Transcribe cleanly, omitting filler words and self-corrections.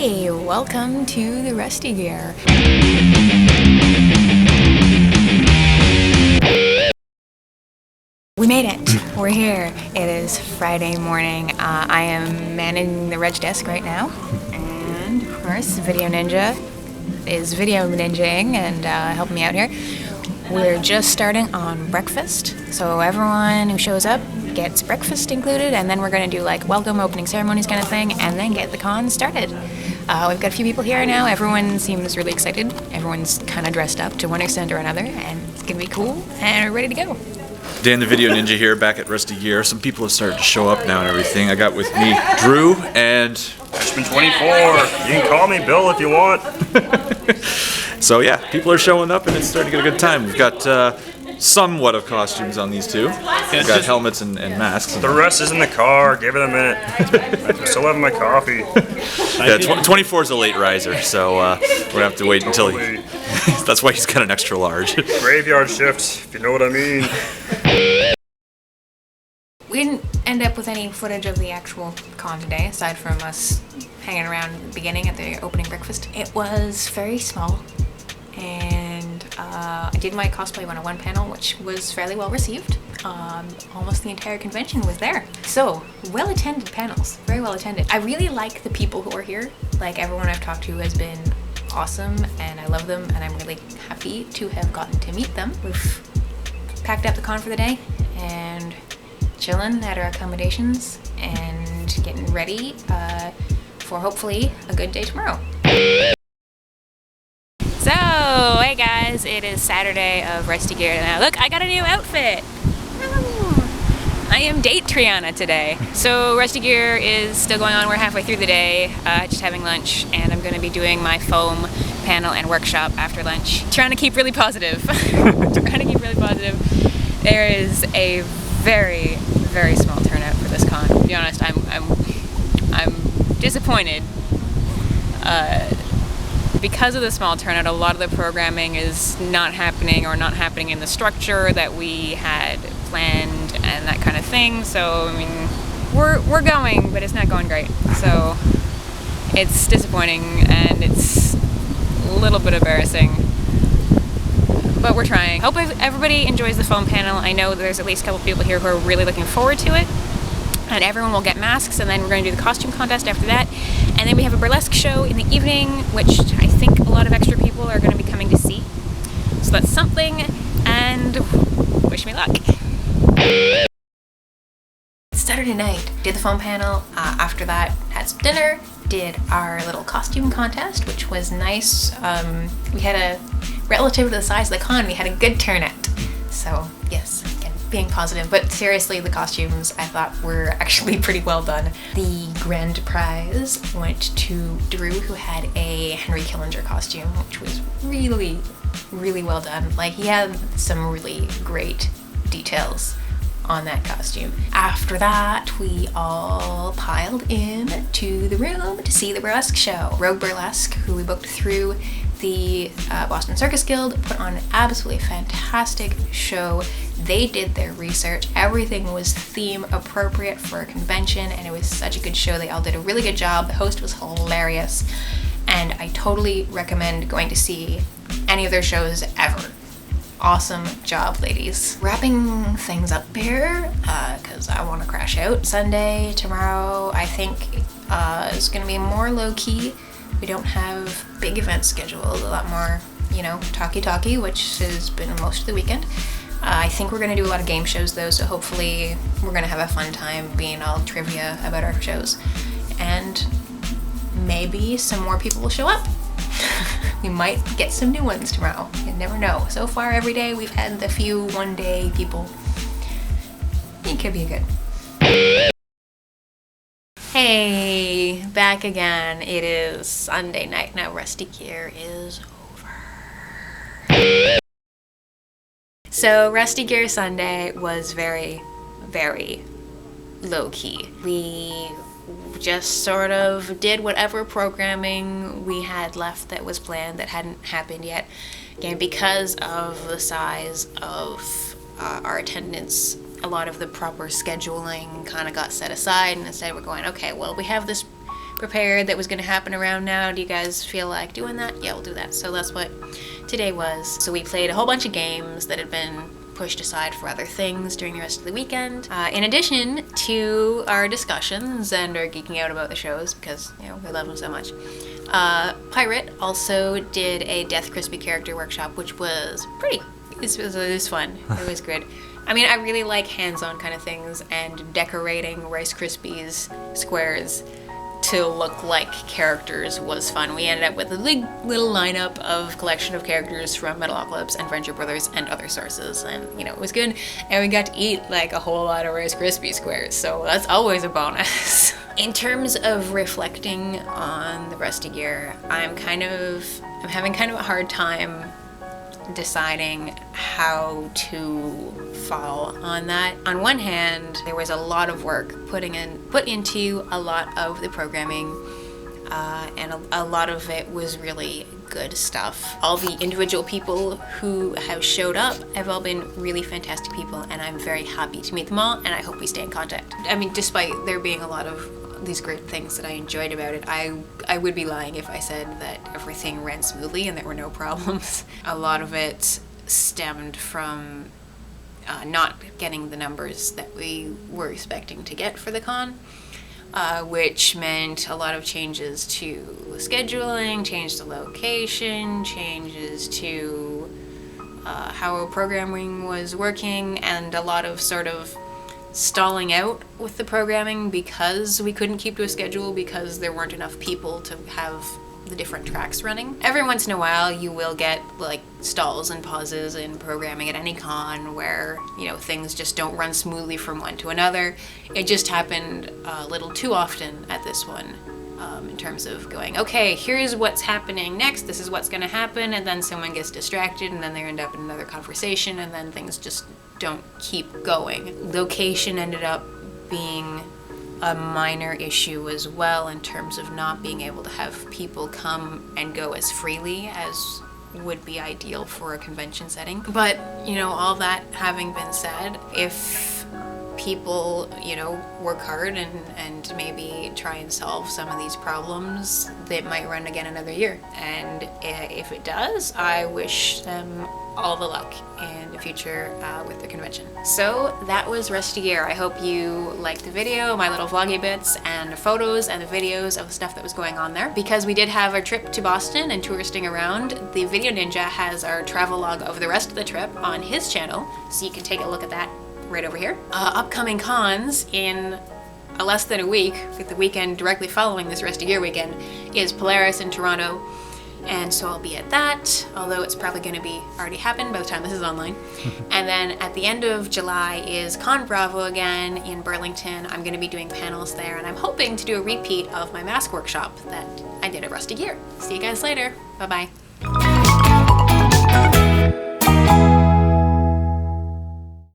Hey, welcome to the Rusty Gear. We made it. We're here. It is Friday morning. I am manning the reg desk right now. And of course, Video Ninja is video ninjaing and helping me out here. We're just starting on breakfast. So everyone who shows up gets breakfast included, and then we're going to do like welcome opening ceremonies kind of thing, and then get the con started. We've got a few people here now. Everyone seems really excited. Everyone's kind of dressed up to one extent or another, and it's going to be cool, and we're ready to go. Dan the Video Ninja here, back at Rusty Gear. Some people have started to show up now and everything. I got with me Drew and... Freshman 24. You can call me Bill if you want. So yeah, people are showing up and it's starting to get a good time. We've got somewhat of costumes on these two. We've got helmets and masks. The rest is in the car. Give it a minute. I'm still having my coffee. Yeah, 24 is a late riser, so we're going to have to wait until he... That's why he's got an extra large. Graveyard shift, if you know what I mean. We didn't end up with any footage of the actual con today, aside from us hanging around at the beginning at the opening breakfast. It was very small, and I did my cosplay 101 panel, which was fairly well received. Almost the entire convention was there. So, well-attended panels, very well attended. I really like the people who are here. Like, everyone I've talked to has been awesome, and I love them, and I'm really happy to have gotten to meet them. We've packed up the con for the day, and chilling at our accommodations and getting ready for hopefully a good day tomorrow. So, hey guys, it is Saturday of Rusty Gear now. Look, I got a new outfit! I am date Triana today. So Rusty Gear is still going on. We're halfway through the day, just having lunch, and I'm going to be doing my foam panel and workshop after lunch. Trying to keep really positive. There is a very, very small turnout for this con. To be honest, I'm disappointed. Because of the small turnout, a lot of the programming is not happening or not happening in the structure that we had planned and that kind of thing. So, I mean, we're going, but it's not going great. So, it's disappointing and it's a little bit embarrassing. But we're trying. Hope everybody enjoys the foam panel. I know there's at least a couple people here who are really looking forward to it. And everyone will get masks, and then we're going to do the costume contest after that. And then we have a burlesque show in the evening, which I think a lot of extra people are going to be coming to see. So that's something, and wish me luck. Saturday night, did the foam panel. After that, had some dinner, did our little costume contest, which was nice. We had a, relative to the size of the con, we had a good turnout. So, yes, again, being positive. But seriously, the costumes, I thought, were actually pretty well done. The grand prize went to Drew, who had a Henry Killinger costume, which was really, really well done. Like, he had some really great details on that costume. After that, we all piled in to the room to see the burlesque show. Rogue Burlesque, who we booked through the Boston Circus Guild, put on an absolutely fantastic show. They did their research. Everything was theme appropriate for a convention, and it was such a good show. They all did a really good job. The host was hilarious, and I totally recommend going to see any of their shows ever. Awesome job, ladies. Wrapping things up here, because I want to crash out. Sunday, tomorrow, I think is going to be more low-key. We don't have big events scheduled, a lot more, talky-talky, which has been most of the weekend. I think we're going to do a lot of game shows, though, so hopefully we're going to have a fun time being all trivia about our shows. And maybe some more people will show up. We might get some new ones tomorrow. You never know. So far, every day, we've had the few one-day people. It could be good. Hey, back again. It is Sunday night. Now, Rusty Gear is over. So, Rusty Gear Sunday was very, very low-key. We just sort of did whatever programming we had left that was planned that hadn't happened yet. Again, because of the size of our attendance, a lot of the proper scheduling kind of got set aside, and instead we're going, okay, well, we have this prepared that was going to happen around now. Do you guys feel like doing that? Yeah, we'll do that. So that's what today was. So we played a whole bunch of games that had been pushed aside for other things during the rest of the weekend. In addition to our discussions and our geeking out about the shows, because, you know, we love them so much. Pirate also did a Death Crispy character workshop, which was it was fun. It was good. I mean, I really like hands-on kind of things, and decorating Rice Krispies squares to look like characters was fun. We ended up with a little lineup of collection of characters from Metalocalypse and Friendship Brothers and other sources, and you know, it was good. And we got to eat like a whole lot of Rice Krispie squares, so that's always a bonus. In terms of reflecting on the rest of the year, I'm having kind of a hard time deciding how to fall on that. On one hand, there was a lot of work put into a lot of the programming, and a lot of it was really good stuff. All the individual people who have showed up have all been really fantastic people, and I'm very happy to meet them all, and I hope we stay in contact. I mean, despite there being a lot of these great things that I enjoyed about it, I would be lying if I said that everything ran smoothly and there were no problems. A lot of it stemmed from not getting the numbers that we were expecting to get for the con, which meant a lot of changes to scheduling, change to location, changes to how programming was working, and a lot of sort of stalling out with the programming because we couldn't keep to a schedule because there weren't enough people to have the different tracks running. Every once in a while you will get like stalls and pauses in programming at any con where, you know, things just don't run smoothly from one to another. It just happened a little too often at this one, in terms of going, okay, here's what's happening next, this is what's going to happen, and then someone gets distracted and then they end up in another conversation and then things just don't keep going. Location ended up being a minor issue as well in terms of not being able to have people come and go as freely as would be ideal for a convention setting. But, you know, all that having been said, if people, you know, work hard and maybe try and solve some of these problems, they might run again another year. And if it does, I wish them all the luck in the future with the convention. So that was Rest of Year. I hope you liked the video, my little vloggy bits, and the photos and the videos of the stuff that was going on there. Because we did have our trip to Boston and touristing around, the Video Ninja has our travel log of the rest of the trip on his channel, so you can take a look at that right over here. Upcoming cons in less than a week, with the weekend directly following this Rest of Year weekend, is Polaris in Toronto. And so I'll be at that, although it's probably going to be already happened by the time this is online. And then at the end of July is Con Bravo again in Burlington. I'm going to be doing panels there, and I'm hoping to do a repeat of my mask workshop that I did at Rest of Year. See you guys later. Bye-bye.